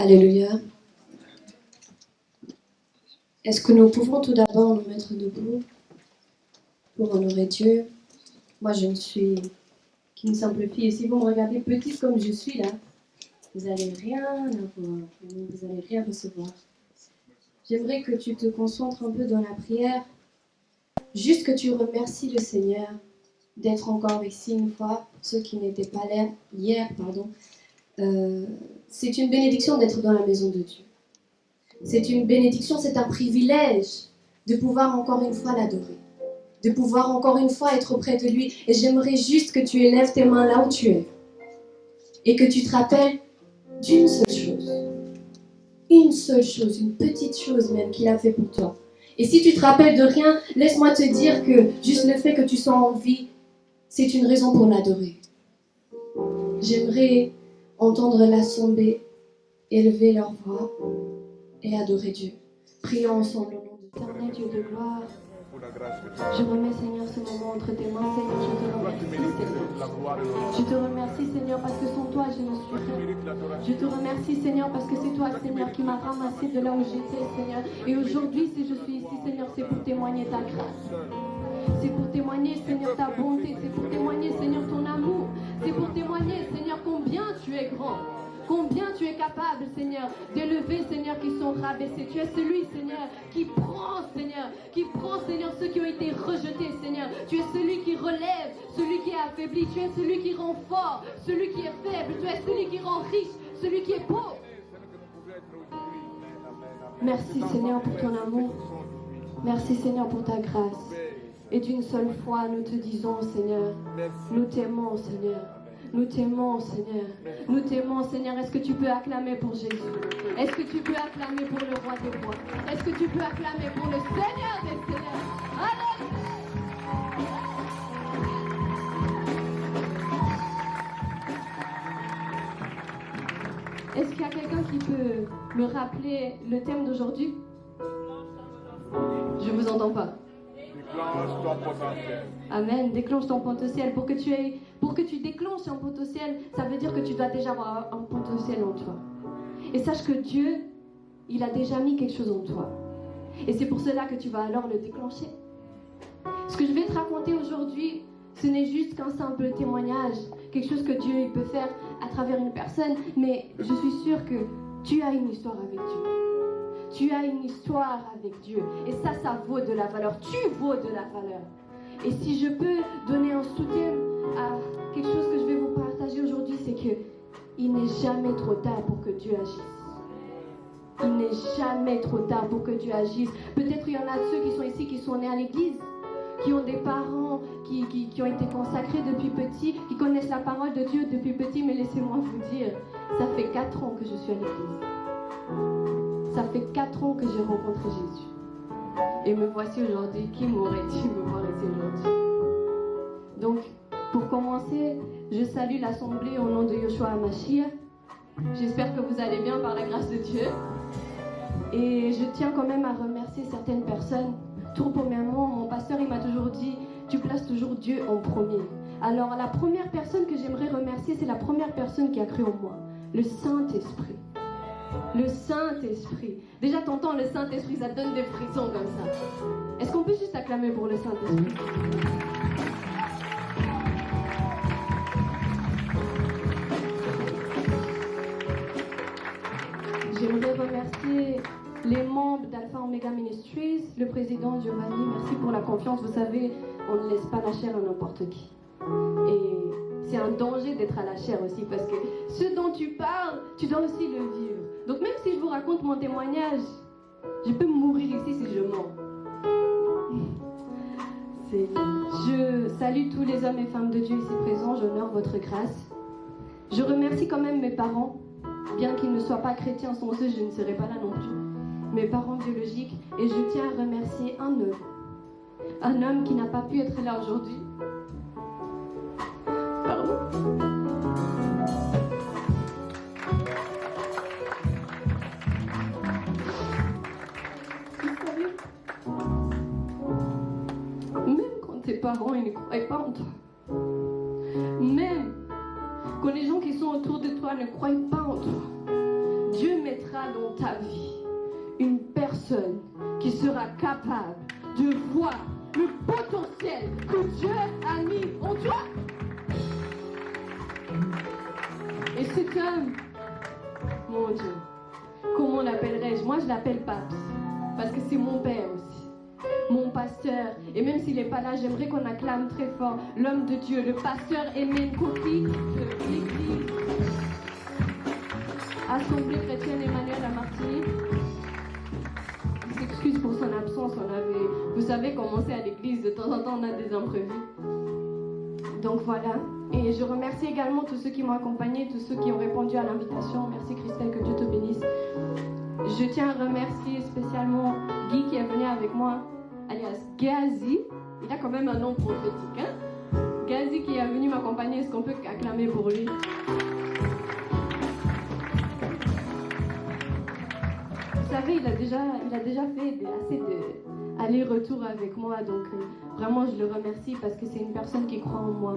Alléluia. Est-ce que nous pouvons tout d'abord nous mettre debout pour honorer Dieu? Moi, je ne suis qu'une simple fille. Et si vous me regardez petite comme je suis là, vous n'allez rien avoir. Vous n'allez rien recevoir. J'aimerais que tu te concentres un peu dans la prière. Juste que tu remercies le Seigneur d'être encore ici une fois. Pour ceux qui n'étaient pas là hier, c'est une bénédiction d'être dans la maison de Dieu. C'est une bénédiction, c'est un privilège de pouvoir encore une fois l'adorer, de pouvoir encore une fois être auprès de lui. Et j'aimerais juste que tu élèves tes mains là où tu es et que tu te rappelles d'une seule chose, une petite chose même qu'il a fait pour toi. Et si tu te rappelles de rien, laisse-moi te dire que juste le fait que tu sois en vie, c'est une raison pour l'adorer. J'aimerais entendre l'assemblée élever leur voix et adorer Dieu. Prions ensemble au nom de l'éternel Dieu de gloire. Je remets, Seigneur, ce moment entre tes mains, Seigneur. Je te remercie, Seigneur. Je te remercie, Seigneur, parce que sans toi, je ne suis rien. Je te remercie, Seigneur, parce que c'est toi, Seigneur, qui m'as ramassé de là où j'étais, Seigneur. Et aujourd'hui, si je suis ici, Seigneur, c'est pour témoigner ta grâce. C'est pour témoigner, Seigneur, ta bonté. C'est pour témoigner, Seigneur, ton amour. C'est pour témoigner, Seigneur, combien tu es grand. Combien tu es capable, Seigneur, d'élever, Seigneur, qui sont rabaissés. Tu es celui, Seigneur, qui prend, Seigneur, ceux qui ont été rejetés, Seigneur. Tu es celui qui relève, celui qui est affaibli. Tu es celui qui rend fort, celui qui est faible. Tu es celui qui rend riche, celui qui est pauvre. Merci, Seigneur, pour ton amour. Merci, Seigneur, pour ta grâce. Et d'une seule fois, nous te disons, Seigneur, nous t'aimons, Seigneur. Nous t'aimons, Seigneur. Nous t'aimons, Seigneur. Est-ce que tu peux acclamer pour Jésus? Est-ce que tu peux acclamer pour le roi des rois? Est-ce que tu peux acclamer pour le Seigneur des seigneurs? Alléluia! Est-ce qu'il y a quelqu'un qui peut me rappeler le thème d'aujourd'hui? Je ne vous entends pas. Déclenche ton potentiel. Amen. Déclenche ton potentiel. Pour que tu déclenches un potentiel, ça veut dire que tu dois déjà avoir un potentiel en toi. Et sache que Dieu, il a déjà mis quelque chose en toi. Et c'est pour cela que tu vas alors le déclencher. Ce que je vais te raconter aujourd'hui, ce n'est juste qu'un simple témoignage, quelque chose que Dieu il peut faire à travers une personne, mais je suis sûre que tu as une histoire avec Dieu. Tu as une histoire avec Dieu. Et ça vaut de la valeur. Tu vaux de la valeur. Et si je peux donner un soutien à quelque chose que je vais vous partager aujourd'hui, c'est qu'il n'est jamais trop tard pour que Dieu agisse. Il n'est jamais trop tard pour que Dieu agisse. Peut-être il y en a ceux qui sont ici, qui sont nés à l'église, qui ont des parents qui ont été consacrés depuis petit, qui connaissent la parole de Dieu depuis petit, mais laissez-moi vous dire, ça fait 4 ans que je suis à l'église. Ça fait 4 ans que j'ai rencontré Jésus. Et me voici aujourd'hui. Qui m'aurait dit me voir ici aujourd'hui? Donc, pour commencer, je salue l'assemblée au nom de Yoshua HaMashiach. J'espère que vous allez bien par la grâce de Dieu. Et je tiens quand même à remercier certaines personnes. Tout premièrement, mon pasteur, il m'a toujours dit, tu places toujours Dieu en premier. Alors, la première personne que j'aimerais remercier, c'est la première personne qui a cru en moi. Le Saint-Esprit. Le Saint-Esprit. Déjà, t'entends le Saint-Esprit, ça te donne des frissons comme ça. Est-ce qu'on peut juste acclamer pour le Saint-Esprit? J'aimerais remercier les membres d'Alpha Omega Ministries, le président Giovanni. Merci pour la confiance. Vous savez, on ne laisse pas la chair à n'importe qui. Et c'est un danger d'être à la chair aussi, parce que ce dont tu parles, tu dois aussi le vivre. Donc même si je vous raconte mon témoignage, je peux mourir ici si je mens. Je salue tous les hommes et femmes de Dieu ici présents, j'honore votre grâce. Je remercie quand même mes parents, bien qu'ils ne soient pas chrétiens, sans eux je ne serais pas là non plus. Mes parents biologiques, et je tiens à remercier un homme qui n'a pas pu être là aujourd'hui. Pardon. Tes parents, ils ne croient pas en toi. Même quand les gens qui sont autour de toi ne croient pas en toi. Dieu mettra dans ta vie une personne qui sera capable de voir le potentiel que Dieu a mis en toi. Et cet homme, mon Dieu, comment l'appellerais-je? Moi, je l'appelle Paps, parce que c'est mon père aussi, mon pasteur. Et même s'il n'est pas là, j'aimerais qu'on acclame très fort l'homme de Dieu, le pasteur Aimé Kofi de l'église Assemblée chrétienne Emmanuel à Martigny. Il s'excuse pour son absence. Vous savez, commencer à l'église, de temps en temps, on a des imprévus. Donc voilà. Et je remercie également tous ceux qui m'ont accompagné, tous ceux qui ont répondu à l'invitation. Merci Christelle, que Dieu te bénisse. Je tiens à remercier spécialement Guy qui est venu avec moi, alias Gazi. Il a quand même un nom prophétique, hein? Gazi qui est venu m'accompagner. Est-ce qu'on peut acclamer pour lui? Vous savez, il a déjà fait assez de aller-retour avec moi, donc vraiment je le remercie parce que c'est une personne qui croit en moi.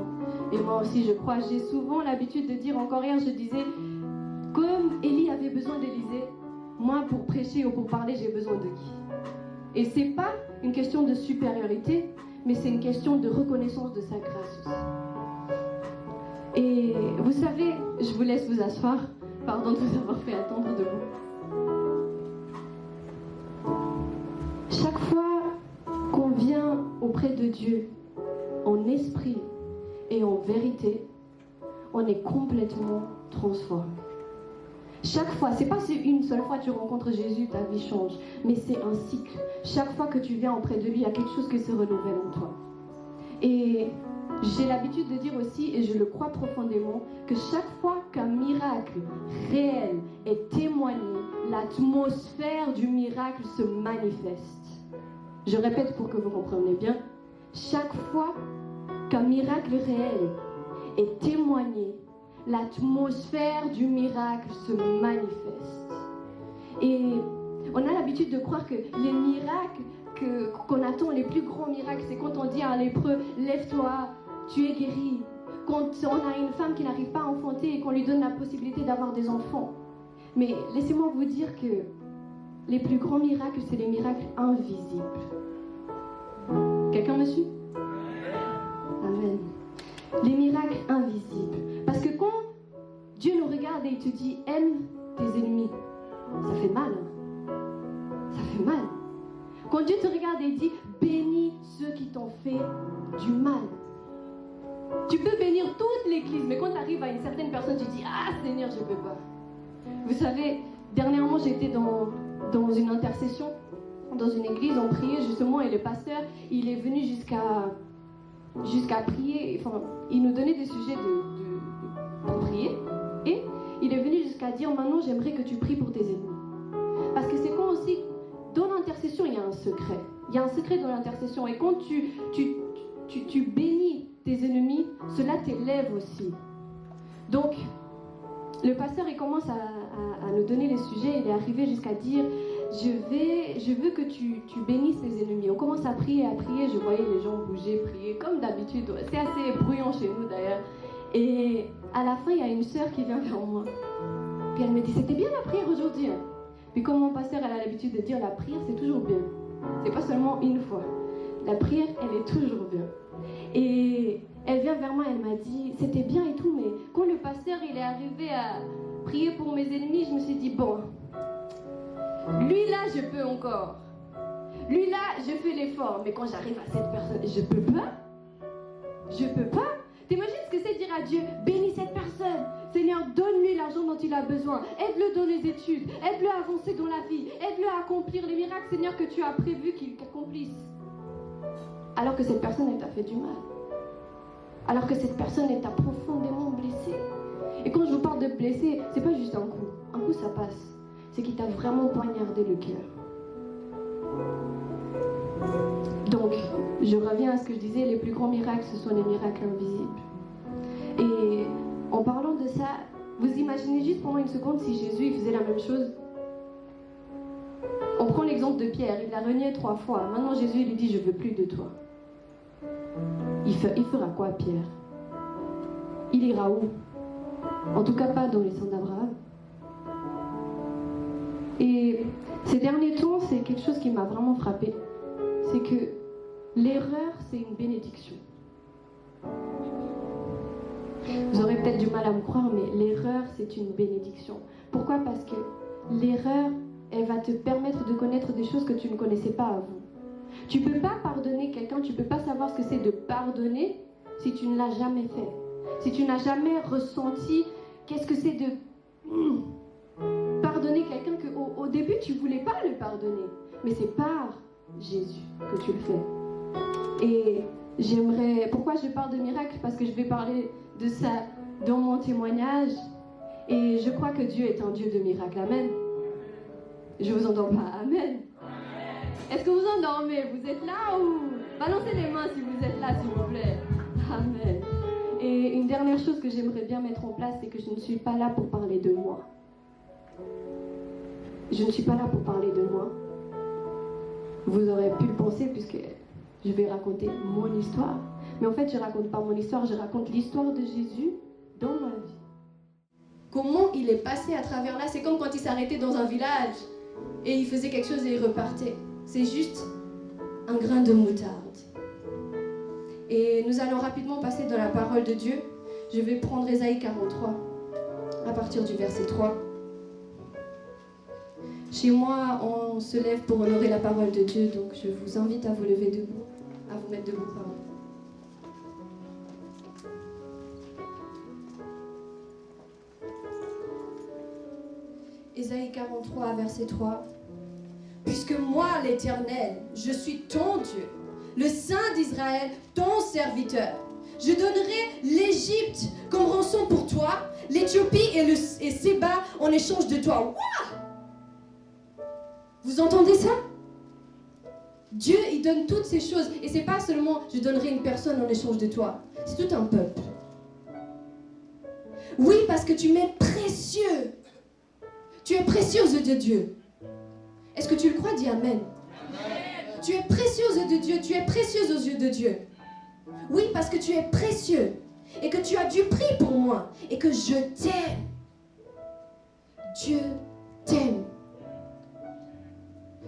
Et moi aussi je crois. J'ai souvent l'habitude de dire, encore hier je disais, comme Élie avait besoin d'Élisée, moi pour prêcher ou pour parler j'ai besoin de Guy. Et c'est pas une question de supériorité, mais c'est une question de reconnaissance de sa grâce aussi. Et vous savez, je vous laisse vous asseoir, pardon de vous avoir fait attendre debout. Chaque fois qu'on vient auprès de Dieu en esprit et en vérité, on est complètement transformé. Chaque fois, c'est pas une seule fois que tu rencontres Jésus, ta vie change, mais c'est un cycle. Chaque fois que tu viens auprès de lui, il y a quelque chose qui se renouvelle en toi. Et j'ai l'habitude de dire aussi, et je le crois profondément, que chaque fois qu'un miracle réel est témoigné, l'atmosphère du miracle se manifeste. Je répète pour que vous compreniez bien. Chaque fois qu'un miracle réel est témoigné, l'atmosphère du miracle se manifeste. Et on a l'habitude de croire que les miracles qu'on attend, les plus grands miracles, c'est quand on dit à un lépreux, lève-toi, tu es guéri. Quand on a une femme qui n'arrive pas à enfanter et qu'on lui donne la possibilité d'avoir des enfants. Mais laissez-moi vous dire que les plus grands miracles, c'est les miracles invisibles. Quelqu'un me suit? Amen. Les miracles invisibles. Parce que quand Dieu nous regarde et il te dit, aime tes ennemis, ça fait mal. Hein? Ça fait mal. Quand Dieu te regarde et il dit, bénis ceux qui t'ont fait du mal. Tu peux bénir toute l'église, mais quand tu arrives à une certaine personne, tu dis, ah Seigneur, je ne peux pas. Vous savez, dernièrement, j'étais dans une intercession, dans une église, on priait justement, et le pasteur, il est venu jusqu'à prier, enfin, il nous donnait des sujets pour prier, et il est venu jusqu'à dire, maintenant, j'aimerais que tu pries pour tes ennemis. Parce que c'est quand aussi, dans l'intercession, il y a un secret. Il y a un secret dans l'intercession, et quand tu bénis tes ennemis, cela t'élève aussi. Donc, le pasteur, il commence à nous donner les sujets. Il est arrivé jusqu'à dire, je veux que tu bénisses tes ennemis. On commence à prier. Je voyais les gens bouger, prier, comme d'habitude. C'est assez bruyant chez nous d'ailleurs. Et à la fin, il y a une sœur qui vient vers moi. Puis elle me dit, c'était bien la prière aujourd'hui. Hein. Puis comme mon pasteur, elle a l'habitude de dire, la prière, c'est toujours bien. C'est pas seulement une fois. La prière, elle est toujours bien. Et elle vient vers moi, elle m'a dit, c'était bien et tout, mais quand le pasteur il est arrivé à prier pour mes ennemis, je me suis dit, bon, lui là, je peux encore. Lui là, je fais l'effort, mais quand j'arrive à cette personne, je peux pas. Je peux pas. T'imagines ce que c'est dire à Dieu, bénis cette personne. Seigneur, donne-lui l'argent dont il a besoin. Aide-le dans les études. Aide-le à avancer dans la vie. Aide-le à accomplir les miracles, Seigneur, que tu as prévu qu'il accomplisse. Alors que cette personne, elle t'a fait du mal. Alors que cette personne, elle t'a profondément blessé. Et quand je vous parle de blessé, c'est pas juste un coup. Un coup, ça passe. C'est qu'il t'a vraiment poignardé le cœur. Donc, je reviens à ce que je disais, les plus grands miracles, ce sont les miracles invisibles. Et en parlant de ça, vous imaginez juste pendant une seconde si Jésus il faisait la même chose. On prend l'exemple de Pierre, il l'a renié 3 fois. Maintenant Jésus lui dit, je veux plus de toi. Il fera quoi Pierre? Il ira où? En tout cas pas dans les sangs d'Abraham. Et ces derniers temps, c'est quelque chose qui m'a vraiment frappée. C'est que l'erreur, c'est une bénédiction. Vous aurez peut-être du mal à me croire, mais l'erreur, c'est une bénédiction. Pourquoi? Parce que l'erreur, elle va te permettre de connaître des choses que tu ne connaissais pas avant. Tu ne peux pas pardonner quelqu'un, tu ne peux pas savoir ce que c'est de pardonner si tu ne l'as jamais fait. Si tu n'as jamais ressenti qu'est-ce que c'est de pardonner quelqu'un qu'au début, tu ne voulais pas le pardonner. Mais c'est par Jésus que tu le fais. Et j'aimerais... Pourquoi je parle de miracle? Parce que je vais parler de ça dans mon témoignage. Et je crois que Dieu est un Dieu de miracles. Amen. Je vous entends pas. Amen. Est-ce que vous endormez? Vous êtes là ou... Balancez les mains si vous êtes là, s'il vous plaît. Amen. Et une dernière chose que j'aimerais bien mettre en place, c'est que je ne suis pas là pour parler de moi. Je ne suis pas là pour parler de moi. Vous aurez pu le penser puisque je vais raconter mon histoire. Mais en fait, je ne raconte pas mon histoire, je raconte l'histoire de Jésus dans ma vie. Comment il est passé à travers là, c'est comme quand il s'arrêtait dans un village et il faisait quelque chose et il repartait. C'est juste un grain de moutarde. Et nous allons rapidement passer dans la parole de Dieu. Je vais prendre Ésaïe 43, à partir du verset 3. Chez moi, on se lève pour honorer la parole de Dieu, donc je vous invite à vous lever debout, à vous mettre debout, pardon. Ésaïe 43, verset 3. Puisque moi, l'Éternel, je suis ton Dieu, le Saint d'Israël, ton serviteur. Je donnerai l'Égypte comme rançon pour toi, l'Éthiopie et Séba en échange de toi. Wow! Vous entendez ça? Dieu, il donne toutes ces choses. Et c'est pas seulement je donnerai une personne en échange de toi. C'est tout un peuple. Oui, parce que tu m'es précieux. Tu es précieux aux yeux de Dieu. Est-ce que tu le crois? Dis Amen. Amen. Tu es précieux aux yeux de Dieu. Tu es précieuse aux yeux de Dieu. Oui, parce que tu es précieux. Et que tu as du prix pour moi. Et que je t'aime. Dieu t'aime.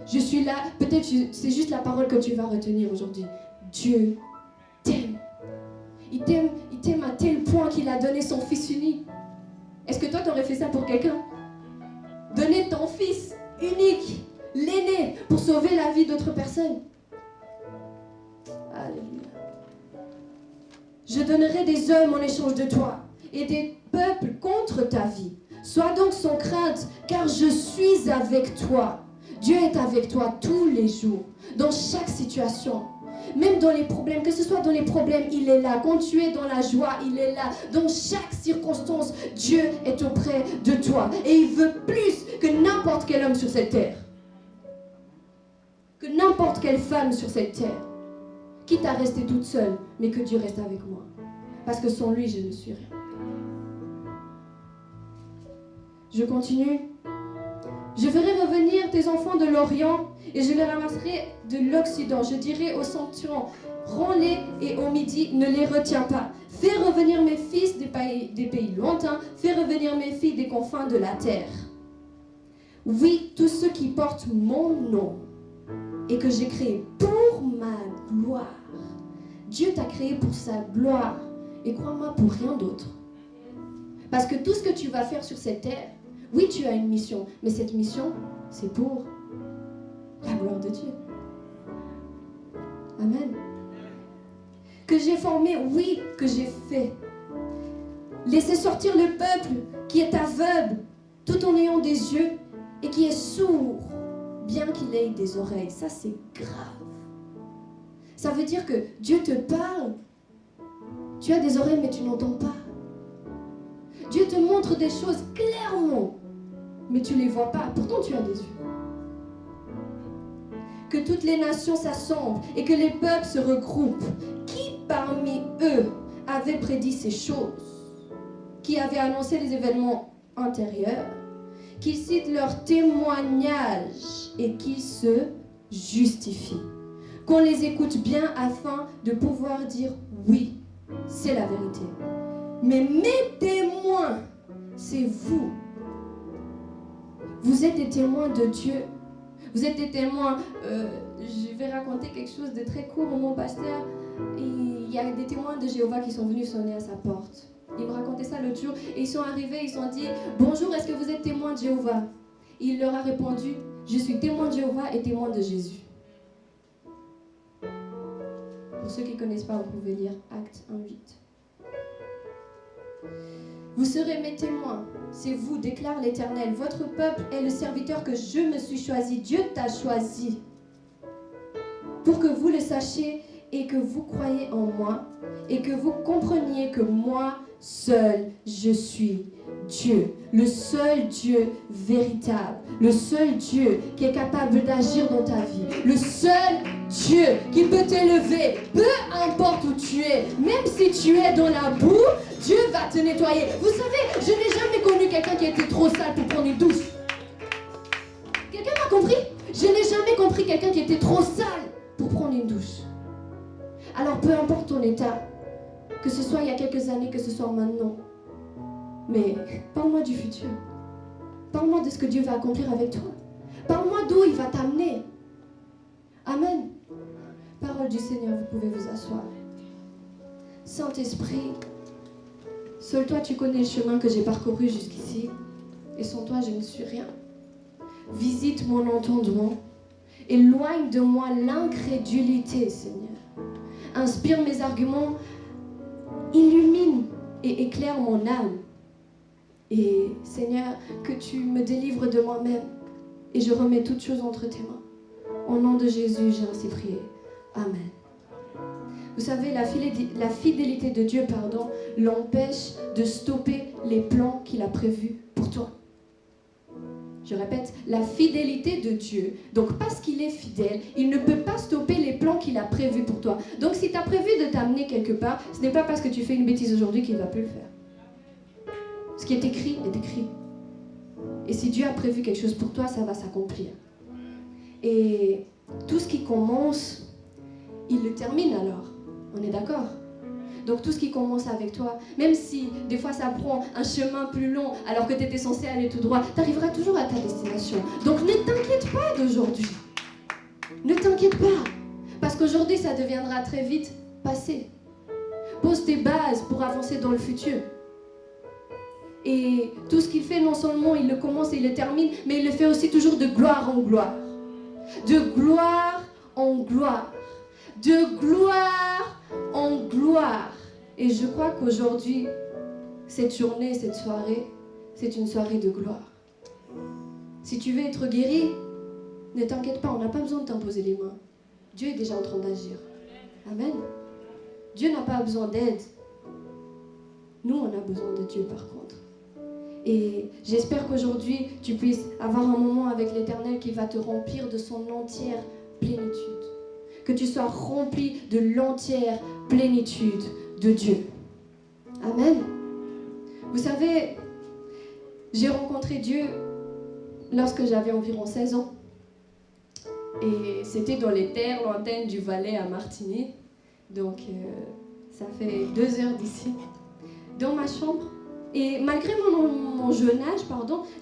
Je suis là. Peut-être c'est juste la parole que tu vas retenir aujourd'hui. Dieu t'aime. Il t'aime à tel point qu'il a donné son fils unique. Est-ce que toi, tu aurais fait ça pour quelqu'un? Donner ton fils unique, l'aîné, pour sauver la vie d'autres personnes. Alléluia. Je donnerai des hommes en échange de toi et des peuples contre ta vie. Sois donc sans crainte, car je suis avec toi. Dieu est avec toi tous les jours, dans chaque situation. Même dans les problèmes, que ce soit dans les problèmes, il est là. Quand tu es dans la joie, il est là. Dans chaque circonstance, Dieu est auprès de toi. Et il veut plus que n'importe quel homme sur cette terre. Que n'importe quelle femme sur cette terre. Quitte à rester toute seule, mais que Dieu reste avec moi. Parce que sans lui, je ne suis rien. Je continue. Je ferai revenir tes enfants de l'Orient et je les ramasserai de l'Occident. Je dirai aux centurions, rends-les, et au midi, ne les retiens pas. Fais revenir mes fils des pays lointains. Fais revenir mes filles des confins de la terre. Oui, tous ceux qui portent mon nom et que j'ai créé pour ma gloire. Dieu t'a créé pour sa gloire. Et crois-moi, pour rien d'autre. Parce que tout ce que tu vas faire sur cette terre, oui, tu as une mission, mais cette mission, c'est pour la gloire de Dieu. Amen. Que j'ai formé, oui, que j'ai fait. Laissez sortir le peuple qui est aveugle, tout en ayant des yeux, et qui est sourd, bien qu'il ait des oreilles. Ça, c'est grave. Ça veut dire que Dieu te parle. Tu as des oreilles, mais tu n'entends pas. Dieu te montre des choses clairement, mais tu ne les vois pas. Pourtant, tu as des yeux. Que toutes les nations s'assemblent et que les peuples se regroupent. Qui parmi eux avait prédit ces choses? Qui avait annoncé les événements antérieurs? Qu'ils citent leurs témoignages et qu'ils se justifient. Qu'on les écoute bien afin de pouvoir dire oui, c'est la vérité. Mais mes témoins, c'est vous. Vous êtes des témoins de Dieu. Vous êtes des témoins. Je vais raconter quelque chose de très court. Mon pasteur, il y a des témoins de Jéhovah qui sont venus sonner à sa porte. Il me racontait ça l'autre jour. Et ils sont arrivés, ils ont dit « Bonjour, est-ce que vous êtes témoin de Jéhovah ?» Il leur a répondu « Je suis témoin de Jéhovah et témoin de Jésus. » Pour ceux qui ne connaissent pas, vous pouvez lire Actes 1:8. Vous serez mes témoins, c'est vous, déclare l'Éternel. Votre peuple est le serviteur que je me suis choisi. Dieu t'a choisi pour que vous le sachiez et que vous croyez en moi et que vous compreniez que moi seul, je suis Dieu, le seul Dieu véritable, le seul Dieu qui est capable d'agir dans ta vie, le seul Dieu qui peut t'élever, peu importe où tu es, même si tu es dans la boue, Dieu va te nettoyer. Vous savez, je n'ai jamais connu quelqu'un qui était trop sale pour prendre une douche. Quelqu'un m'a compris? Je n'ai jamais compris quelqu'un qui était trop sale pour prendre une douche. Alors peu importe ton état, que ce soit il y a quelques années, que ce soit maintenant, mais parle-moi du futur. Parle-moi de ce que Dieu va accomplir avec toi. Parle-moi d'où il va t'amener. Amen. Parole du Seigneur, vous pouvez vous asseoir. Saint-Esprit, seul toi tu connais le chemin que j'ai parcouru jusqu'ici, et sans toi je ne suis rien. Visite mon entendement, éloigne de moi l'incrédulité, Seigneur. Inspire mes arguments, illumine et éclaire mon âme. Et Seigneur, que tu me délivres de moi-même, et je remets toutes choses entre tes mains. Au nom de Jésus, j'ai ainsi prié. Amen. Vous savez, la fidélité de Dieu, l'empêche de stopper les plans qu'il a prévus pour toi. Je répète, la fidélité de Dieu. Donc, parce qu'il est fidèle, il ne peut pas stopper les plans qu'il a prévus pour toi. Donc, si tu as prévu de t'amener quelque part, ce n'est pas parce que tu fais une bêtise aujourd'hui qu'il ne va plus le faire. Ce qui est écrit est écrit. Et si Dieu a prévu quelque chose pour toi, ça va s'accomplir. Et tout ce qui commence, il le termine alors. On est d'accord? Donc tout ce qui commence avec toi, même si des fois ça prend un chemin plus long alors que tu étais censé aller tout droit, tu arriveras toujours à ta destination. Donc ne t'inquiète pas d'aujourd'hui. Ne t'inquiète pas. Parce qu'aujourd'hui ça deviendra très vite passé. Pose tes bases pour avancer dans le futur. Et tout ce qu'il fait, non seulement il le commence et il le termine, mais il le fait aussi toujours de gloire en gloire. De gloire en gloire. De gloire en gloire. Et je crois qu'aujourd'hui, cette journée, cette soirée, c'est une soirée de gloire. Si tu veux être guéri, ne t'inquiète pas, on n'a pas besoin de t'imposer les mains. Dieu est déjà en train d'agir. Amen. Dieu n'a pas besoin d'aide. Nous, on a besoin de Dieu par contre. Et j'espère qu'aujourd'hui, tu puisses avoir un moment avec l'Éternel qui va te remplir de son entière plénitude. Que tu sois rempli de l'entière plénitude de Dieu. Amen. Vous savez, j'ai rencontré Dieu lorsque j'avais environ 16 ans. Et c'était dans les terres lointaines du Valais à Martigny. Donc, ça fait 2 heures d'ici. Dans ma chambre. Et malgré mon jeune âge,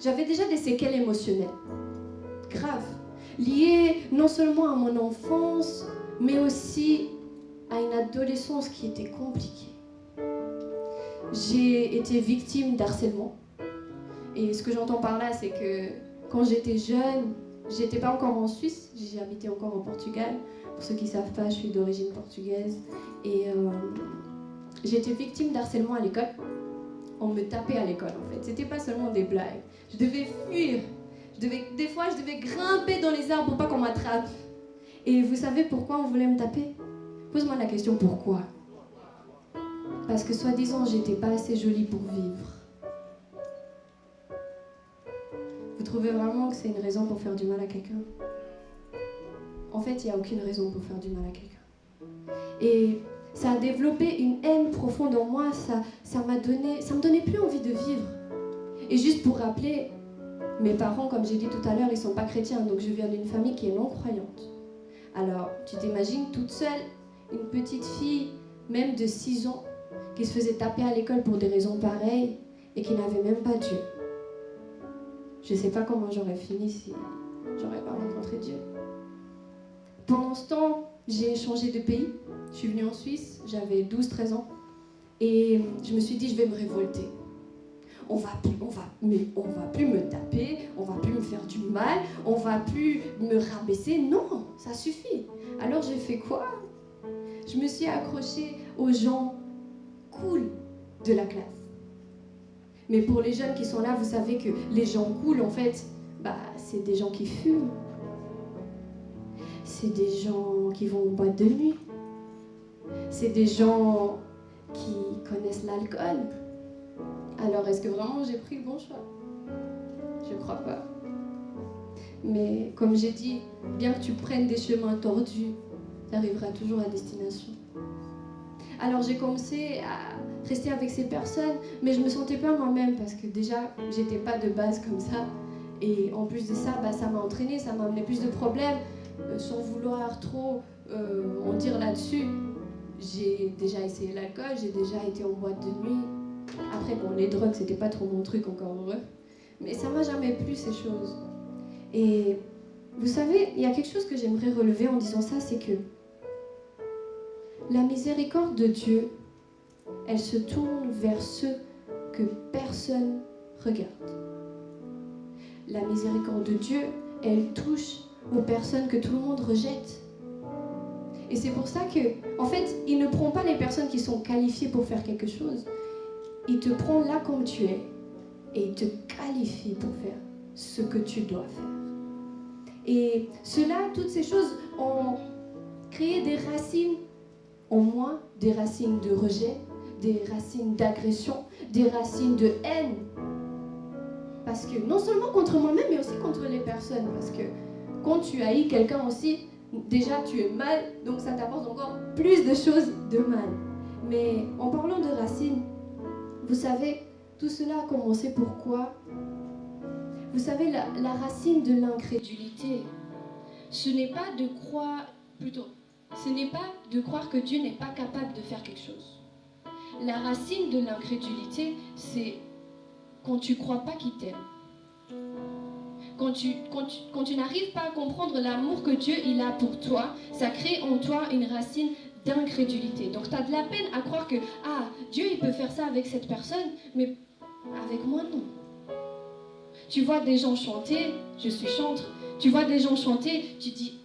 j'avais déjà des séquelles émotionnelles. Graves. Liées non seulement à mon enfance, mais aussi à une adolescence qui était compliquée. J'ai été victime d'harcèlement. Et ce que j'entends par là, c'est que quand j'étais jeune, j'étais pas encore en Suisse, j'ai habité encore au Portugal. Pour ceux qui ne savent pas, je suis d'origine portugaise. Et j'ai été victime d'harcèlement à l'école. On me tapait à l'école en fait. C'était pas seulement des blagues. Je devais fuir. Des fois, je devais grimper dans les arbres pour pas qu'on m'attrape. Et vous savez pourquoi on voulait me taper? Pose-moi la question, pourquoi? Parce que soi-disant, j'étais pas assez jolie pour vivre. Vous trouvez vraiment que c'est une raison pour faire du mal à quelqu'un? En fait, il n'y a aucune raison pour faire du mal à quelqu'un. Et ça a développé une haine profonde en moi, ça me donnait plus envie de vivre. Et juste pour rappeler, mes parents, comme j'ai dit tout à l'heure, ils sont pas chrétiens, donc je viens d'une famille qui est non-croyante. Alors, tu t'imagines toute seule, une petite fille, même de 6 ans, qui se faisait taper à l'école pour des raisons pareilles et qui n'avait même pas Dieu. je ne sais pas comment j'aurais fini si j'aurais pas rencontré Dieu. Pendant ce temps, j'ai changé de pays. Je suis venue en Suisse, j'avais 12-13 ans. Et je me suis dit, je vais me révolter. On va plus me taper, on va plus me faire du mal, on va plus me rabaisser. Non, ça suffit. Alors j'ai fait quoi? Je me suis accrochée aux gens cool de la classe. Mais pour les jeunes qui sont là, vous savez que les gens cool, en fait, c'est des gens qui fument. C'est des gens qui vont en boîte de nuit. C'est des gens qui connaissent l'alcool. Alors, est-ce que vraiment j'ai pris le bon choix? Je crois pas. Mais comme j'ai dit, bien que tu prennes des chemins tordus, tu arriveras toujours à destination. Alors, j'ai commencé à rester avec ces personnes, mais je me sentais pas moi-même parce que déjà, j'étais pas de base comme ça. Et en plus de ça, ça m'a entraînée, ça m'a amené plus de problèmes. Sans vouloir trop en dire là-dessus, j'ai déjà essayé l'alcool, j'ai déjà été en boîte de nuit. Après, les drogues, c'était pas trop mon truc, encore heureux. Mais ça m'a jamais plu, ces choses. Et vous savez, il y a quelque chose que j'aimerais relever en disant ça, c'est que la miséricorde de Dieu, elle se tourne vers ceux que personne regarde. La miséricorde de Dieu, elle touche aux personnes que tout le monde rejette. Et c'est pour ça que, en fait, il ne prend pas les personnes qui sont qualifiées pour faire quelque chose. Il te prend là comme tu es et il te qualifie pour faire ce que tu dois faire. Et cela, toutes ces choses ont créé des racines en moi, des racines de rejet, des racines d'agression, des racines de haine. Parce que non seulement contre moi-même, mais aussi contre les personnes. Parce que quand tu haïs quelqu'un aussi, déjà tu es mal, donc ça t'apporte encore plus de choses de mal. Mais en parlant de racines, vous savez, tout cela a commencé pourquoi? Vous savez, la racine de l'incrédulité, ce n'est pas de croire que Dieu n'est pas capable de faire quelque chose. La racine de l'incrédulité, c'est quand tu ne crois pas qu'il t'aime. Quand tu n'arrives pas à comprendre l'amour que Dieu il a pour toi, ça crée en toi une racine d'incrédulité. Donc tu as de la peine à croire que Dieu il peut faire ça avec cette personne, mais avec moi non. Tu vois des gens chanter, je suis chantre, tu vois des gens chanter, tu dis,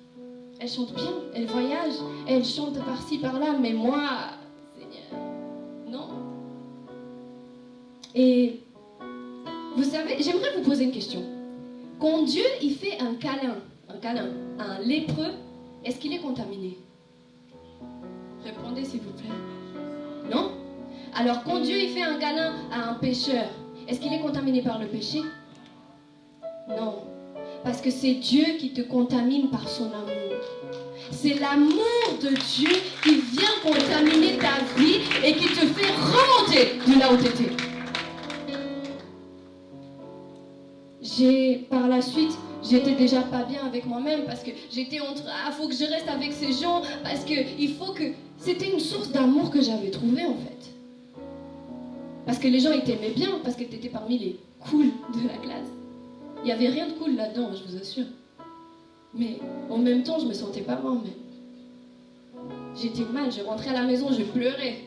elle chante bien, elle voyage, elle chante par-ci par-là, mais moi, Seigneur, non. Et vous savez, j'aimerais vous poser une question. Quand Dieu il fait un câlin à un lépreux, est-ce qu'il est contaminé? Répondez s'il vous plaît. Non? Alors quand Dieu il fait un câlin à un pécheur, est-ce qu'il est contaminé par le péché? Non. Parce que c'est Dieu qui te contamine par son amour. C'est l'amour de Dieu qui vient contaminer ta vie et qui te fait remonter de là où tu étais. Par la suite, j'étais déjà pas bien avec moi-même parce que j'étais entre faut que je reste avec ces gens parce que c'était une source d'amour que j'avais trouvée en fait. Parce que les gens ils t'aimaient bien parce que t'étais parmi les cools de la classe. Il n'y avait rien de cool là-dedans, je vous assure. Mais en même temps, je me sentais pas moi-même. J'étais mal, je rentrais à la maison, je pleurais.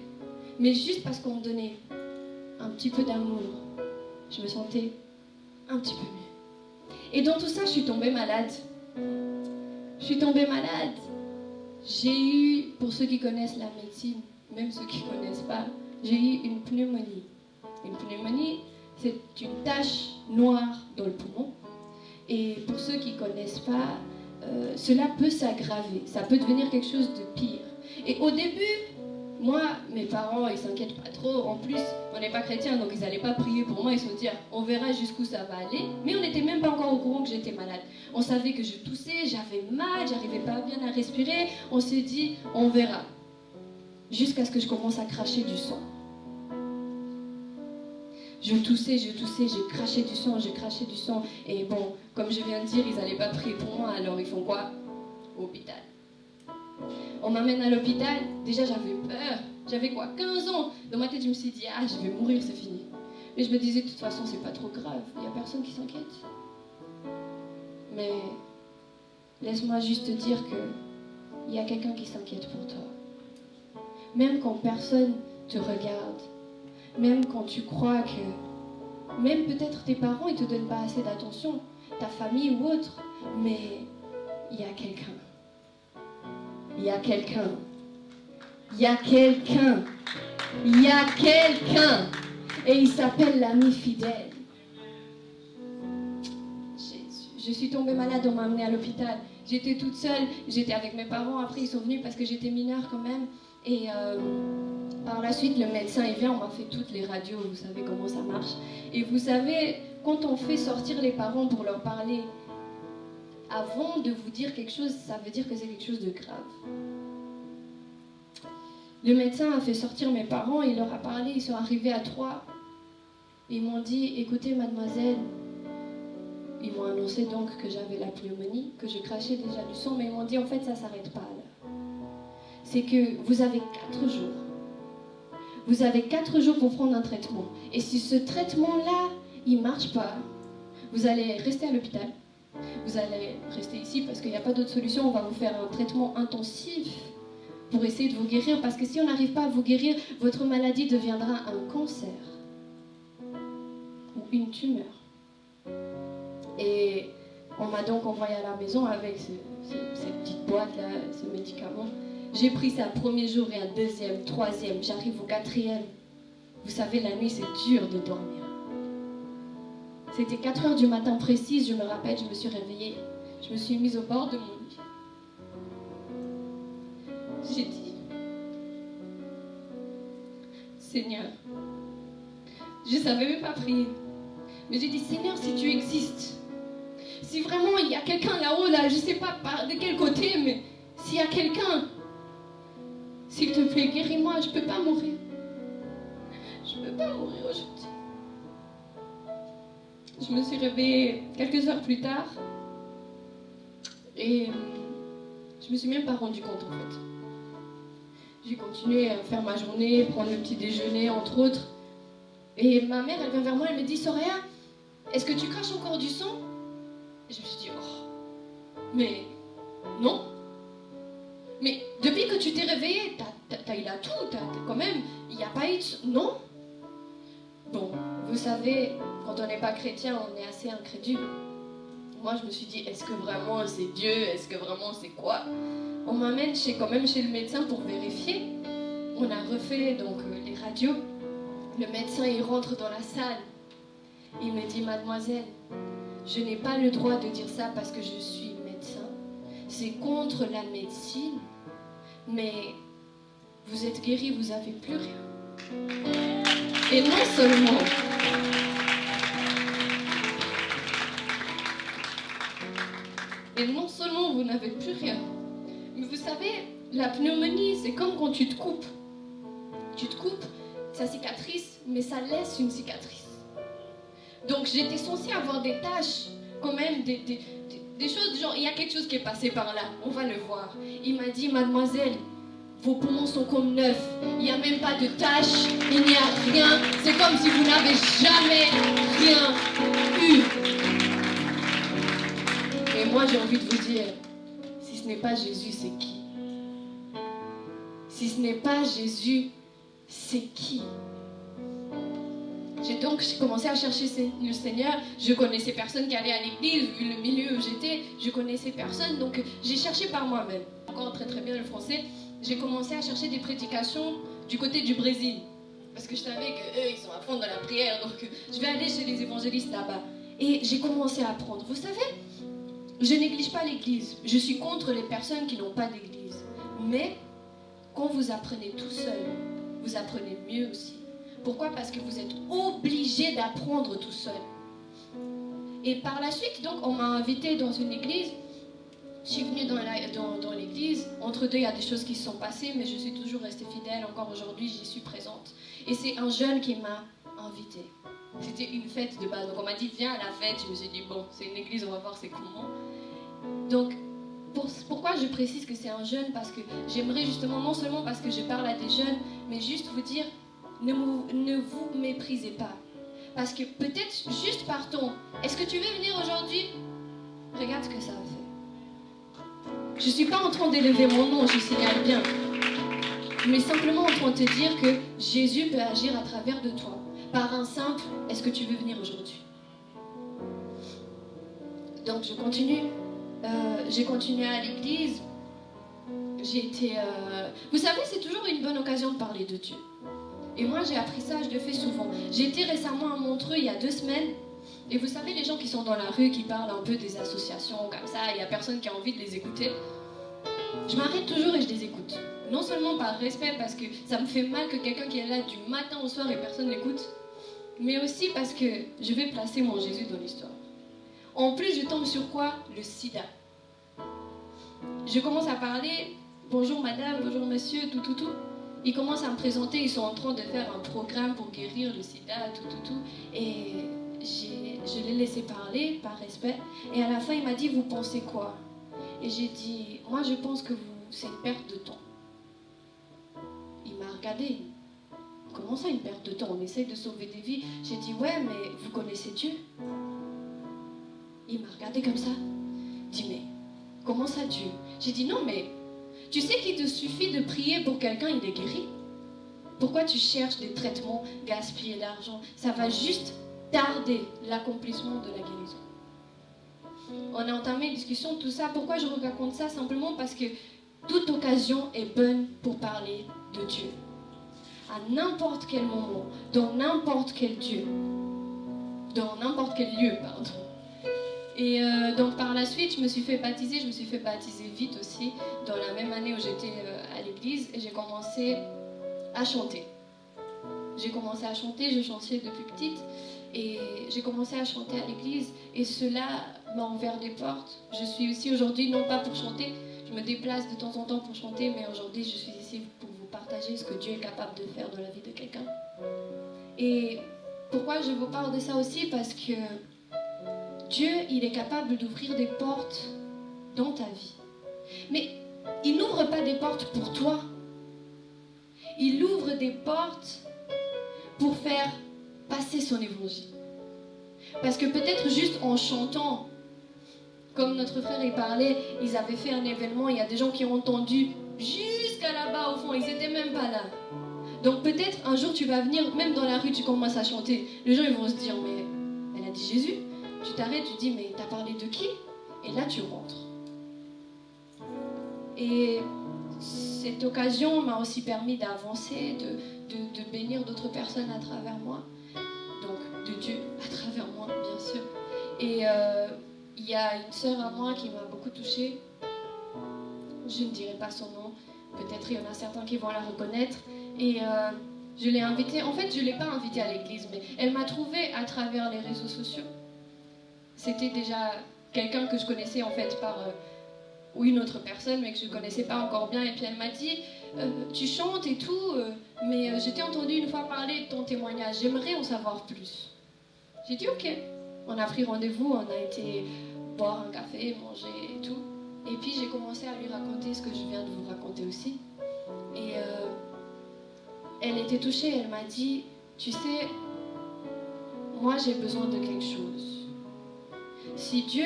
Mais juste parce qu'on me donnait un petit peu d'amour, je me sentais un petit peu mieux. Et dans tout ça, je suis tombée malade. J'ai eu, pour ceux qui connaissent la médecine, même ceux qui ne connaissent pas, j'ai eu une pneumonie. Une pneumonie, c'est une tache noire dans le poumon. Et pour ceux qui ne connaissent pas, cela peut s'aggraver. Ça peut devenir quelque chose de pire. Et au début, moi, mes parents, ils s'inquiètent pas trop. En plus, on n'est pas chrétiens, donc ils n'allaient pas prier pour moi. Ils se sont dit, on verra jusqu'où ça va aller. Mais on n'était même pas encore au courant que j'étais malade. On savait que je toussais, j'avais mal, j'arrivais pas bien à respirer. On s'est dit, on verra. Jusqu'à ce que je commence à cracher du sang. Je toussais, j'ai craché du sang. Et bon, comme je viens de dire, ils n'allaient pas prier pour moi. Alors ils font quoi? Hôpital. On m'amène à l'hôpital, déjà j'avais peur, j'avais 15 ans. Dans ma tête je me suis dit, je vais mourir, c'est fini. Mais je me disais, de toute façon c'est pas trop grave, il n'y a personne qui s'inquiète. Mais laisse-moi juste te dire qu'il y a quelqu'un qui s'inquiète pour toi. Même quand personne te regarde, même quand tu crois que... Même peut-être tes parents ne te donnent pas assez d'attention, ta famille ou autre, mais il y a quelqu'un. Il y a quelqu'un. Il y a quelqu'un. Il y a quelqu'un. Et il s'appelle l'ami fidèle. Je suis tombée malade, on m'a amenée à l'hôpital. J'étais toute seule, j'étais avec mes parents. Après, ils sont venus parce que j'étais mineure quand même. Et par la suite, le médecin il vient, on m'a fait toutes les radios, vous savez comment ça marche. Et vous savez, quand on fait sortir les parents pour leur parler, avant de vous dire quelque chose, ça veut dire que c'est quelque chose de grave. Le médecin a fait sortir mes parents, il leur a parlé, ils sont arrivés à 3. Ils m'ont dit, écoutez mademoiselle, ils m'ont annoncé donc que j'avais la pneumonie, que je crachais déjà du sang, mais ils m'ont dit en fait ça ne s'arrête pas là. C'est que vous avez 4 jours. Vous avez 4 jours pour prendre un traitement. Et si ce traitement-là, il ne marche pas, vous allez rester à l'hôpital. Vous allez rester ici parce qu'il n'y a pas d'autre solution. On va vous faire un traitement intensif pour essayer de vous guérir. Parce que si on n'arrive pas à vous guérir, votre maladie deviendra un cancer ou une tumeur. Et on m'a donc envoyé à la maison avec cette petite boîte-là, ce médicament. J'ai pris ça un premier jour et un deuxième, troisième, j'arrive au 4e. Vous savez, la nuit, c'est dur de dormir. C'était 4 heures du matin précise, je me rappelle, je me suis réveillée. Je me suis mise au bord de mon lit. J'ai dit, Seigneur, je ne savais même pas prier. Mais j'ai dit, Seigneur, si tu existes, si vraiment il y a quelqu'un là-haut, là, je ne sais pas de quel côté, mais s'il y a quelqu'un, s'il te plaît, guéris-moi, je ne peux pas mourir. Je ne peux pas mourir aujourd'hui. Je me suis réveillée quelques heures plus tard et je ne me suis même pas rendu compte en fait. J'ai continué à faire ma journée, prendre le petit déjeuner entre autres. Et ma mère, elle vient vers moi, elle me dit, Soraya, est-ce que tu craches encore du sang? Et je me suis dit, oh, mais non. Mais depuis que tu t'es réveillée, t'as eu la toux, quand même, il n'y a pas eu de... Non. Bon, vous savez, quand on n'est pas chrétien, on est assez incrédule. Moi, je me suis dit, est-ce que vraiment c'est Dieu? Est-ce que vraiment c'est quoi? On m'amène quand même chez le médecin pour vérifier. On a refait donc les radios. Le médecin, il rentre dans la salle. Il me dit, mademoiselle, je n'ai pas le droit de dire ça parce que je suis médecin. C'est contre la médecine. Mais vous êtes guérie, vous n'avez plus rien. Et non seulement... Et non seulement vous n'avez plus rien, mais vous savez, la pneumonie, c'est comme quand tu te coupes. Tu te coupes, ça cicatrice, mais ça laisse une cicatrice. Donc j'étais censée avoir des taches, quand même, des choses, genre, il y a quelque chose qui est passé par là, on va le voir. Il m'a dit, mademoiselle, vos poumons sont comme neufs, il n'y a même pas de taches, il n'y a rien, c'est comme si vous n'avez jamais rien eu. Et moi j'ai envie de vous dire, si ce n'est pas Jésus, c'est qui? Si ce n'est pas Jésus, c'est qui? J'ai commencé à chercher le Seigneur. Je connaissais personne qui allait à l'église, vu le milieu où j'étais, je connaissais personne, donc j'ai cherché par moi-même. Encore très très bien le français. J'ai commencé à chercher des prédications du côté du Brésil. Parce que je savais qu'eux, ils sont à fond dans la prière, donc je vais aller chez les évangélistes là-bas. Et j'ai commencé à apprendre. Vous savez, je néglige pas l'église. Je suis contre les personnes qui n'ont pas d'église. Mais quand vous apprenez tout seul, vous apprenez mieux aussi. Pourquoi? Parce que vous êtes obligé d'apprendre tout seul. Et par la suite, donc, on m'a invité dans une église. Je suis venue dans l'église. Entre deux, il y a des choses qui se sont passées, mais je suis toujours restée fidèle. Encore aujourd'hui, j'y suis présente. Et c'est un jeune qui m'a invitée. C'était une fête de base. Donc, on m'a dit, viens à la fête. Je me suis dit, bon, c'est une église, on va voir c'est comment. Donc, pourquoi je précise que c'est un jeune? Parce que j'aimerais justement, non seulement parce que je parle à des jeunes, mais juste vous dire, ne vous méprisez pas. Parce que peut-être juste partons. Est-ce que tu veux venir aujourd'hui? Regarde ce que ça a fait. Je ne suis pas en train d'élever mon nom, je signale bien. Mais simplement en train de te dire que Jésus peut agir à travers de toi. Par un simple, est-ce que tu veux venir aujourd'hui? Donc je continue. J'ai continué à l'église. J'ai été... Vous savez, c'est toujours une bonne occasion de parler de Dieu. Et moi, j'ai appris ça, je le fais souvent. J'ai été récemment à Montreux il y a 2 semaines. Et vous savez, les gens qui sont dans la rue, qui parlent un peu des associations comme ça, il n'y a personne qui a envie de les écouter. Je m'arrête toujours et je les écoute. Non seulement par respect, parce que ça me fait mal que quelqu'un qui est là du matin au soir et personne l'écoute, mais aussi parce que je vais placer mon Jésus dans l'histoire. En plus, je tombe sur quoi? Le sida. Je commence à parler, bonjour madame, bonjour monsieur, tout. Ils commencent à me présenter, ils sont en train de faire un programme pour guérir le sida, tout. Et je l'ai laissé parler par respect. Et à la fin, il m'a dit, vous pensez quoi? Et j'ai dit, moi je pense que c'est une perte de temps. Il m'a regardé. Comment ça, une perte de temps? On essaye de sauver des vies. J'ai dit, ouais, mais vous connaissez Dieu? Il m'a regardé comme ça. Il dit, mais comment ça Dieu? J'ai dit, non, mais tu sais qu'il te suffit de prier pour quelqu'un, il est guéri. Pourquoi tu cherches des traitements, gaspiller l'argent? Ça va juste tarder l'accomplissement de la guérison. On a entamé une discussion, tout ça. Pourquoi je vous raconte ça? Simplement parce que toute occasion est bonne pour parler de Dieu. À n'importe quel moment, dans n'importe quel Dieu, dans n'importe quel lieu, pardon. Et donc par la suite, je me suis fait baptiser vite aussi, dans la même année où j'étais à l'église, et j'ai commencé à chanter. Je chantais depuis petite, et j'ai commencé à chanter à l'église, et cela m'a ouvert des portes. Je suis ici aujourd'hui, non pas pour chanter, je me déplace de temps en temps pour chanter, mais aujourd'hui je suis ici pour vous partager ce que Dieu est capable de faire dans la vie de quelqu'un. Et pourquoi je vous parle de ça aussi? Parce que Dieu, il est capable d'ouvrir des portes dans ta vie. Mais il n'ouvre pas des portes pour toi. Il ouvre des portes pour faire passer son évangile. Parce que peut-être juste en chantant, comme notre frère y parlait, ils avaient fait un événement, il y a des gens qui ont entendu jusqu'à là-bas au fond, ils n'étaient même pas là. Donc peut-être un jour tu vas venir, même dans la rue tu commences à chanter, les gens ils vont se dire, mais elle a dit Jésus. Tu t'arrêtes, tu dis, mais t'as parlé de qui? Et là, tu rentres. Et cette occasion m'a aussi permis d'avancer, de bénir d'autres personnes à travers moi. Donc, de Dieu à travers moi, bien sûr. Et il y a une sœur à moi qui m'a beaucoup touchée. Je ne dirai pas son nom. Peut-être il y en a certains qui vont la reconnaître. Et je l'ai invitée. En fait, je ne l'ai pas invitée à l'église, mais elle m'a trouvée à travers les réseaux sociaux. C'était déjà quelqu'un que je connaissais en fait par ou une autre personne, mais que je ne connaissais pas encore bien. Et puis elle m'a dit, tu chantes et tout, mais je t'ai entendu une fois parler de ton témoignage, j'aimerais en savoir plus. J'ai dit ok. On a pris rendez-vous, on a été boire un café, manger et tout. Et puis j'ai commencé à lui raconter ce que je viens de vous raconter aussi. Et elle était touchée, elle m'a dit, tu sais, moi j'ai besoin de quelque chose. Si Dieu,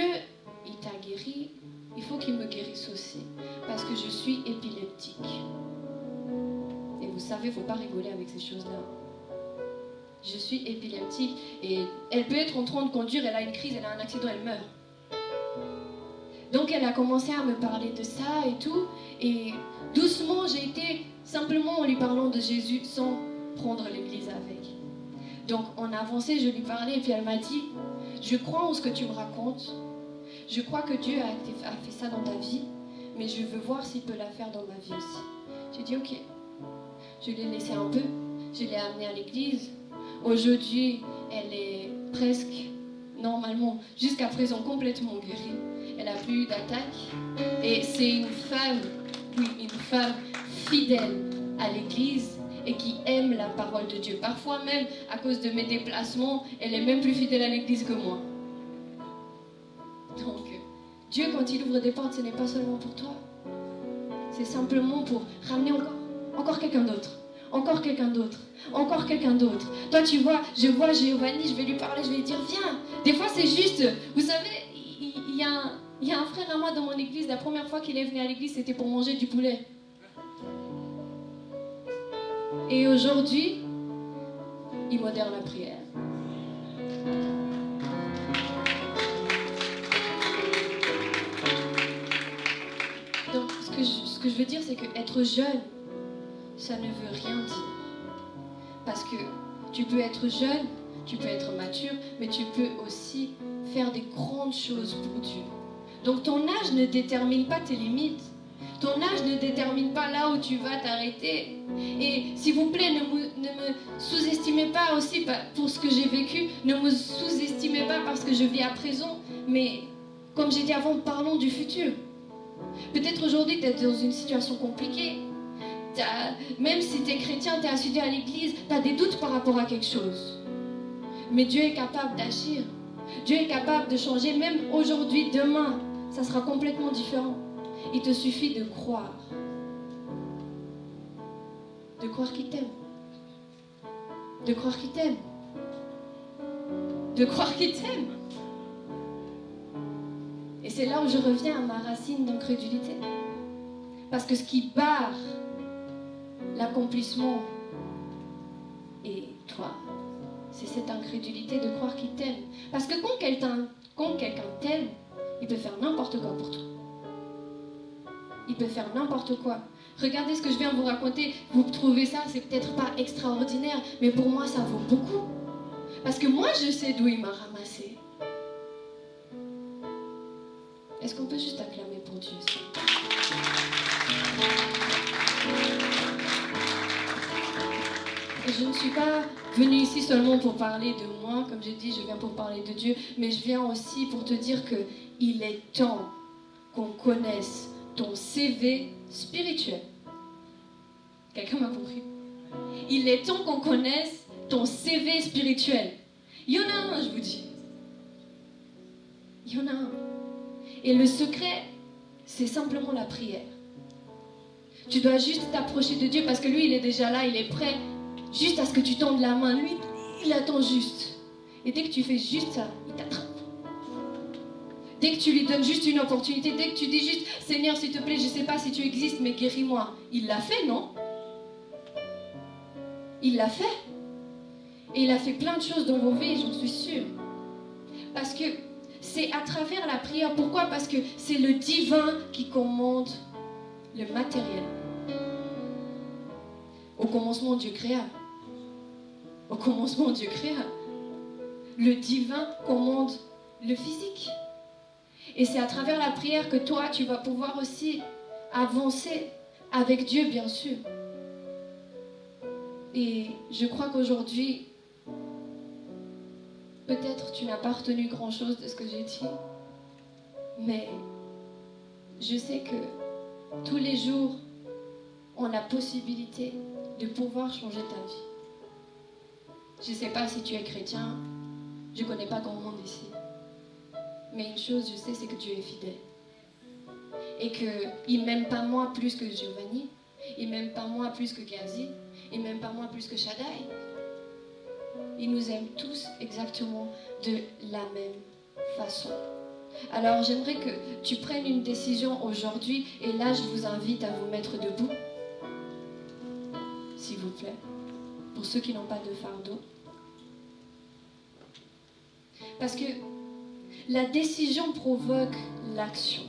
il t'a guéri, il faut qu'il me guérisse aussi. Parce que je suis épileptique. Et vous savez, il ne faut pas rigoler avec ces choses-là. Je suis épileptique. Et elle peut être en train de conduire, elle a une crise, elle a un accident, elle meurt. Donc elle a commencé à me parler de ça et tout. Et doucement, j'ai été simplement en lui parlant de Jésus sans prendre l'église avec. Donc on a avancé, je lui parlais et puis elle m'a dit, je crois en ce que tu me racontes, je crois que Dieu a fait ça dans ta vie, mais je veux voir s'il peut la faire dans ma vie aussi. J'ai dit ok, je l'ai laissé un peu, je l'ai amenée à l'église. Aujourd'hui, elle est presque, normalement, jusqu'à présent complètement guérie. Elle n'a plus eu d'attaque et c'est une femme fidèle à l'église et qui aime la parole de Dieu. Parfois même, à cause de mes déplacements, elle est même plus fidèle à l'église que moi. Donc, Dieu, quand il ouvre des portes, ce n'est pas seulement pour toi. C'est simplement pour ramener encore quelqu'un d'autre. Encore quelqu'un d'autre. Encore quelqu'un d'autre. Toi, tu vois, je vois Giovanni, je vais lui parler, je vais lui dire, viens. Des fois, c'est juste, vous savez, il y a un frère à moi dans mon église, la première fois qu'il est venu à l'église, c'était pour manger du poulet. Et aujourd'hui, il modère la prière. Donc, ce que je veux dire, c'est qu'être jeune, ça ne veut rien dire. Parce que tu peux être jeune, tu peux être mature, mais tu peux aussi faire des grandes choses pour Dieu. Donc ton âge ne détermine pas tes limites. Ton âge ne détermine pas là où tu vas t'arrêter. Et s'il vous plaît, ne me sous-estimez pas aussi pour ce que j'ai vécu. Ne me sous-estimez pas parce que je vis à présent. Mais comme j'ai dit avant, parlons du futur. Peut-être aujourd'hui, tu es dans une situation compliquée. Même si tu es chrétien, tu es assidu à l'église, tu as des doutes par rapport à quelque chose. Mais Dieu est capable d'agir. Dieu est capable de changer. Même aujourd'hui, demain, ça sera complètement différent. Il te suffit de croire. De croire qu'il t'aime. De croire qu'il t'aime. De croire qu'il t'aime. Et c'est là où je reviens à ma racine d'incrédulité. Parce que ce qui barre l'accomplissement et toi, c'est cette incrédulité de croire qu'il t'aime. Parce que quand quelqu'un t'aime, il peut faire n'importe quoi pour toi. Il peut faire n'importe quoi. Regardez ce que je viens de vous raconter. Vous trouvez ça, c'est peut-être pas extraordinaire, mais pour moi, ça vaut beaucoup. Parce que moi, je sais d'où il m'a ramassé. Est-ce qu'on peut juste acclamer pour Dieu ça? Et je ne suis pas venue ici seulement pour parler de moi, comme j'ai dit, je viens pour parler de Dieu, mais je viens aussi pour te dire qu'il est temps qu'on connaisse ton CV spirituel. Quelqu'un m'a compris? Il est temps qu'on connaisse ton CV spirituel. Il y en a un, je vous dis. Il y en a un. Et le secret, c'est simplement la prière. Tu dois juste t'approcher de Dieu parce que lui, il est déjà là, il est prêt juste à ce que tu tendes la main. Lui, il attend juste. Et dès que tu fais juste ça, il t'attrape. Dès que tu lui donnes juste une opportunité, dès que tu dis juste « Seigneur, s'il te plaît, je ne sais pas si tu existes, mais guéris-moi », il l'a fait, non? Il l'a fait. Et il a fait plein de choses dans vos vies, j'en suis sûre. Parce que c'est à travers la prière. Pourquoi? Parce que c'est le divin qui commande le matériel. Au commencement, Dieu créa. Au commencement, Dieu créa. Le divin commande le physique. Et c'est à travers la prière que toi, tu vas pouvoir aussi avancer avec Dieu, bien sûr. Et je crois qu'aujourd'hui, peut-être tu n'as pas retenu grand-chose de ce que j'ai dit, mais je sais que tous les jours, on a la possibilité de pouvoir changer ta vie. Je ne sais pas si tu es chrétien, je ne connais pas grand monde ici. Mais une chose, je sais, c'est que Dieu est fidèle. Et qu'il ne m'aime pas moi plus que Giovanni. Il ne m'aime pas moi plus que Gazi. Il ne m'aime pas moi plus que Shaddai. Il nous aime tous exactement de la même façon. Alors j'aimerais que tu prennes une décision aujourd'hui. Et là, je vous invite à vous mettre debout. S'il vous plaît. Pour ceux qui n'ont pas de fardeau. Parce que la décision provoque l'action.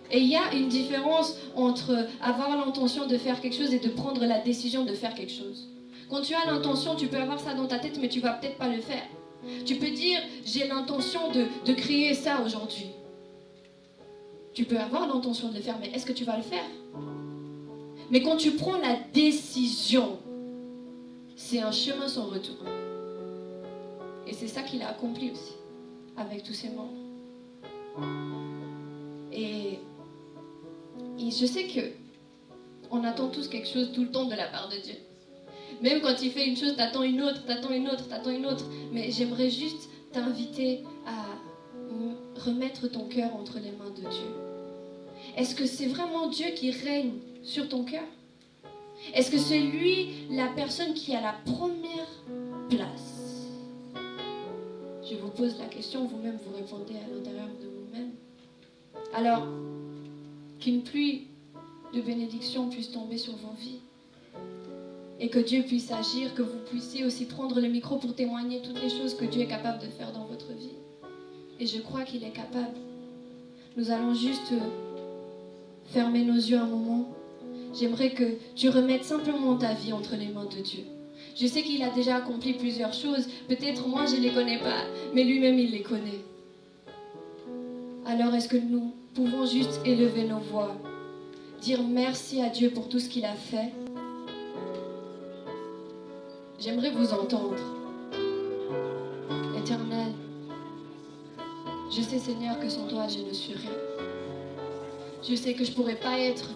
Et il y a une différence entre avoir l'intention de faire quelque chose et de prendre la décision de faire quelque chose. Quand tu as l'intention, tu peux avoir ça dans ta tête, mais tu ne vas peut-être pas le faire. Tu peux dire, j'ai l'intention de créer ça aujourd'hui. Tu peux avoir l'intention de le faire, mais est-ce que tu vas le faire? Mais quand tu prends la décision, c'est un chemin sans retour. Et c'est ça qu'il a accompli aussi, avec tous ses membres. Et je sais que on attend tous quelque chose tout le temps de la part de Dieu. Même quand il fait une chose, t'attends une autre, t'attends une autre, t'attends une autre. Mais j'aimerais juste t'inviter à remettre ton cœur entre les mains de Dieu. Est-ce que c'est vraiment Dieu qui règne sur ton cœur? Est-ce que c'est lui la personne qui a la première place? Je vous pose la question, vous-même vous répondez à l'intérieur de vous-même. Alors, qu'une pluie de bénédiction puisse tomber sur vos vies. Et que Dieu puisse agir, que vous puissiez aussi prendre le micro pour témoigner toutes les choses que Dieu est capable de faire dans votre vie. Et je crois qu'il est capable. Nous allons juste fermer nos yeux un moment. J'aimerais que tu remettes simplement ta vie entre les mains de Dieu. Je sais qu'il a déjà accompli plusieurs choses. Peut-être moi je ne les connais pas, mais lui-même il les connaît. Alors est-ce que nous pouvons juste élever nos voix, dire merci à Dieu pour tout ce qu'il a fait? J'aimerais vous entendre. Éternel, je sais Seigneur que sans toi je ne suis rien. Je sais que je ne pourrais pas être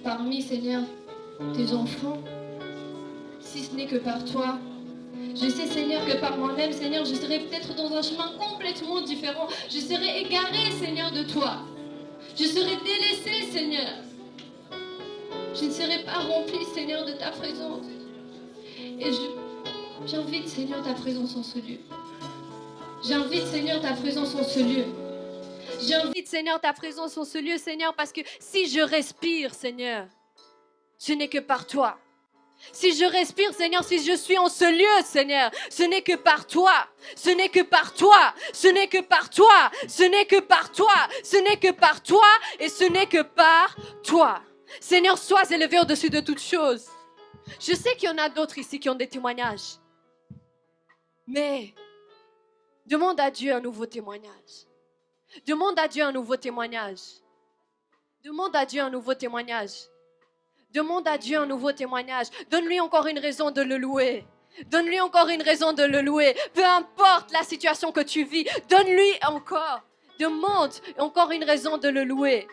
parmi Seigneur tes enfants si ce n'est que par toi. Je sais Seigneur que par moi-même Seigneur je serais peut-être dans un chemin complètement différent. Je serais égarée Seigneur de toi. Je serais délaissée Seigneur. Je ne serais pas remplie Seigneur de ta présence. Et j'invite Seigneur ta présence en ce lieu. J'invite Seigneur ta présence en ce lieu. J'invite Seigneur ta présence en ce lieu Seigneur parce que si je respire Seigneur, ce n'est que par toi. Si je respire Seigneur, si je suis en ce lieu Seigneur, ce n'est que par toi. Ce n'est que par toi. Ce n'est que par toi. Ce n'est que par toi. Ce n'est que par toi et ce n'est que par toi. Seigneur, sois élevé au-dessus de toutes choses. Je sais qu'il y en a d'autres ici qui ont des témoignages. Mais demande à Dieu un nouveau témoignage. Demande à Dieu un nouveau témoignage. Demande à Dieu un nouveau témoignage. Demande à Dieu un nouveau témoignage. Donne-lui encore une raison de le louer. Donne-lui encore une raison de le louer. Peu importe la situation que tu vis, donne-lui encore. Demande encore une raison de le louer.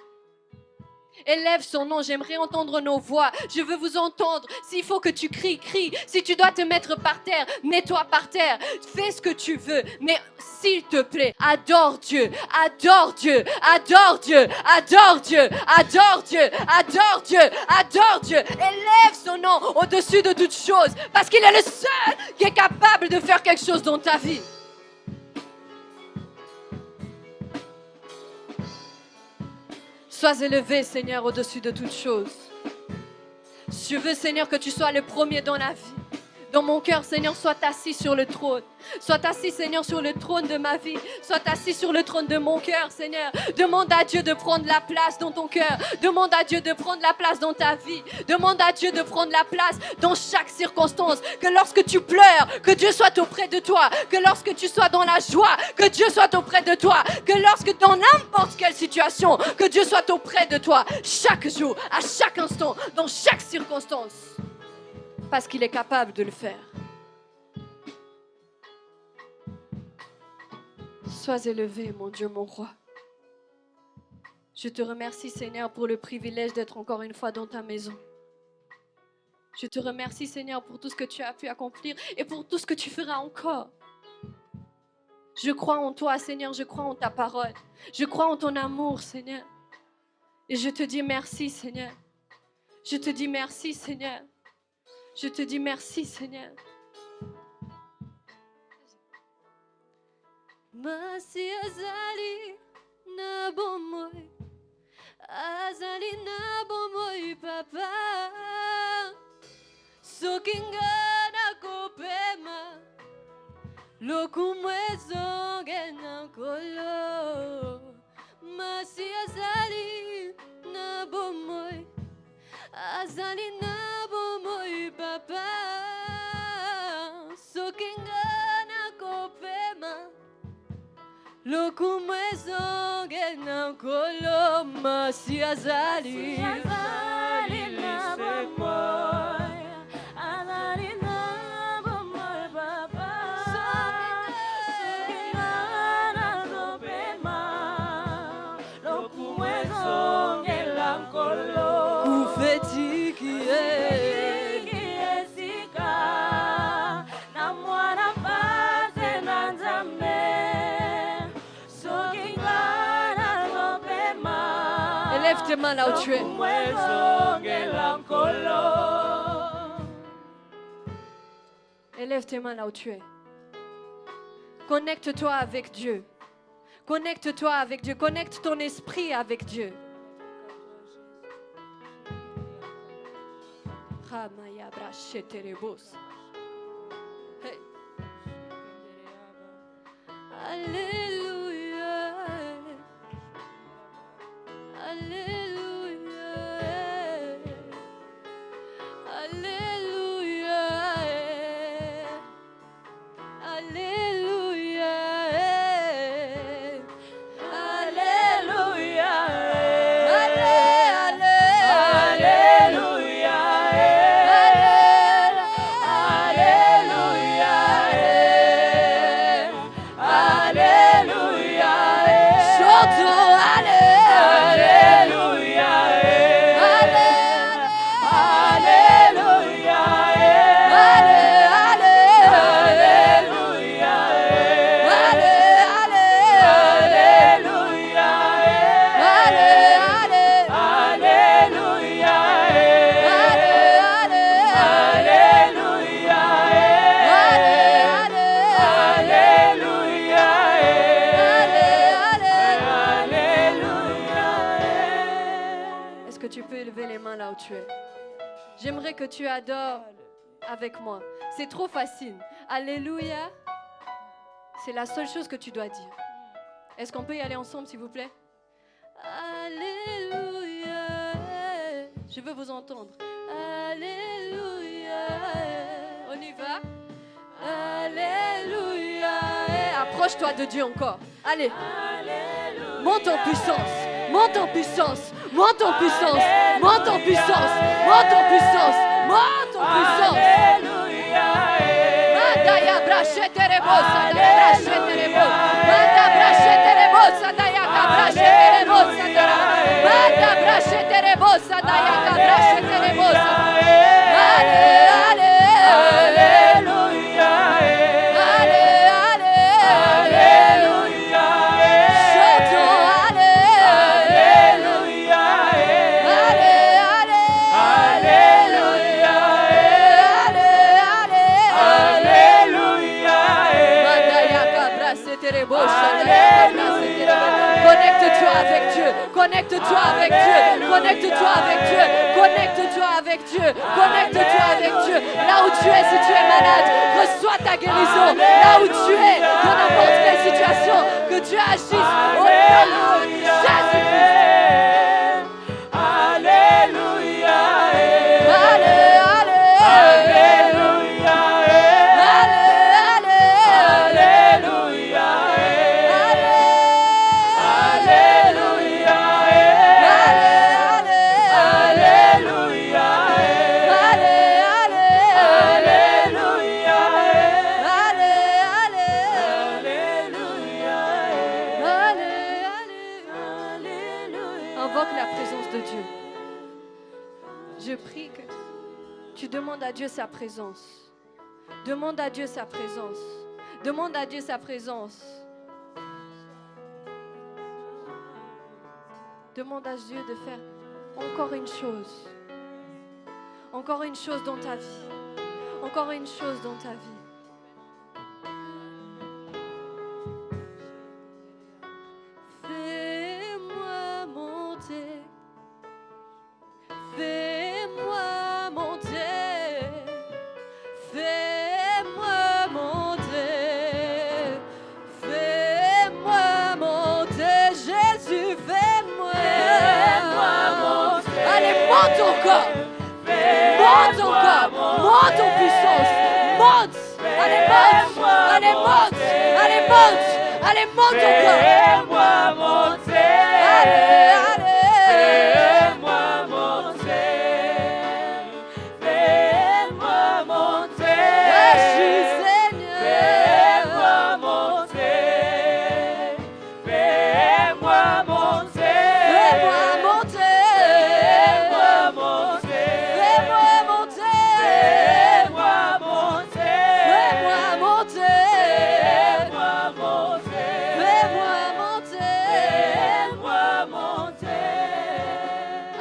Élève son nom, j'aimerais entendre nos voix. Je veux vous entendre. S'il faut que tu cries, crie. Si tu dois te mettre par terre, mets-toi par terre. Fais ce que tu veux. Mais s'il te plaît, adore Dieu. Adore Dieu. Adore Dieu. Adore Dieu. Adore Dieu. Adore Dieu. Adore Dieu. Élève son nom au-dessus de toutes choses. Parce qu'il est le seul qui est capable de faire quelque chose dans ta vie. Sois élevé, Seigneur, au-dessus de toutes choses. Je veux, Seigneur, que tu sois le premier dans la vie. Dans mon cœur, Seigneur, sois assis sur le trône. Sois assis, Seigneur, sur le trône de ma vie. Sois assis sur le trône de mon cœur, Seigneur. Demande à Dieu de prendre la place dans ton cœur. Demande à Dieu de prendre la place dans ta vie. Demande à Dieu de prendre la place dans chaque circonstance. Que lorsque tu pleures, que Dieu soit auprès de toi. Que lorsque tu sois dans la joie, que Dieu soit auprès de toi. Que lorsque dans n'importe quelle situation, que Dieu soit auprès de toi. Chaque jour, à chaque instant, dans chaque circonstance. Parce qu'il est capable de le faire. Sois élevé, mon Dieu, mon roi. Je te remercie, Seigneur, pour le privilège d'être encore une fois dans ta maison. Je te remercie, Seigneur, pour tout ce que tu as pu accomplir et pour tout ce que tu feras encore. Je crois en toi, Seigneur, je crois en ta parole. Je crois en ton amour, Seigneur. Et je te dis merci, Seigneur. Je te dis merci, Seigneur. Je te dis merci, Seigneur. Masi azali na bomoy, azali na bomoy papa. Sokinga na kopema, lokumwezo ngena kolo. Masi azali na bomoy, azali na bomoy papa. Sokinga na kopema. Lokumwezo ngena kolo masi azali na bomoy, azali na bomoy papa. Sokinga na kopema, lokumwezo ngena kolo. Kufetiki na mwana pate na nzambe. Lève tes mains là où tu es. Élève tes mains là où tu es. Connecte-toi avec Dieu. Connecte-toi avec Dieu. Connecte ton esprit avec Dieu. Hey. Alléluia. Alléluia. Alléluia. Alléluia. Alléluia. J'aimerais que tu adores avec moi. C'est trop facile. Alléluia. C'est la seule chose que tu dois dire. Est-ce qu'on peut y aller ensemble, s'il vous plaît? Alléluia. Je veux vous entendre. Alléluia. On y va? Alléluia. Approche-toi de Dieu encore. Allez. Monte en puissance. Monte en puissance. Monte en puissance. Monte en puissance. Monte en puissance. Monte en puissance. Alléluia. Mandaya brachete rebosa. Brachete rebosa. Manda brachete rebosa. Daya brachete rebosa. Manda brachete rebosa. Daya brachete rebosa. Connecte-toi avec Dieu, connecte-toi avec Dieu, connecte-toi avec Dieu, connecte-toi avec Dieu, connecte-toi avec Dieu. Là où tu es, si tu es malade, reçois ta guérison. Là où tu es, dans n'importe quelle situation, que Dieu agisse au nom de Jésus-Christ. Alléluia. Demande à Dieu sa présence. Demande à Dieu sa présence. Demande à Dieu sa présence. Demande à Dieu de faire encore une chose. Encore une chose dans ta vie. Encore une chose dans ta vie. Fais-moi monter. Fais-moi monter. Fais-moi monter, fais-moi monter, Jésus, fais-moi monter. Allez, monte encore, monte encore, monte en puissance, monte, allez, monte, allez, monte, allez, monte, allez, monte encore. Fais-moi monter, allez, allez, fais-moi monter.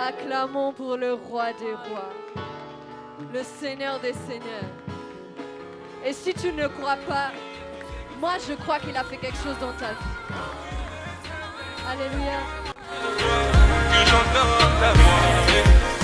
Acclamons pour le roi des rois, le Seigneur des seigneurs. Et si tu ne crois pas, Moi, je crois qu'il a fait quelque chose dans ta vie. Alléluia. Que j'entende ta voix.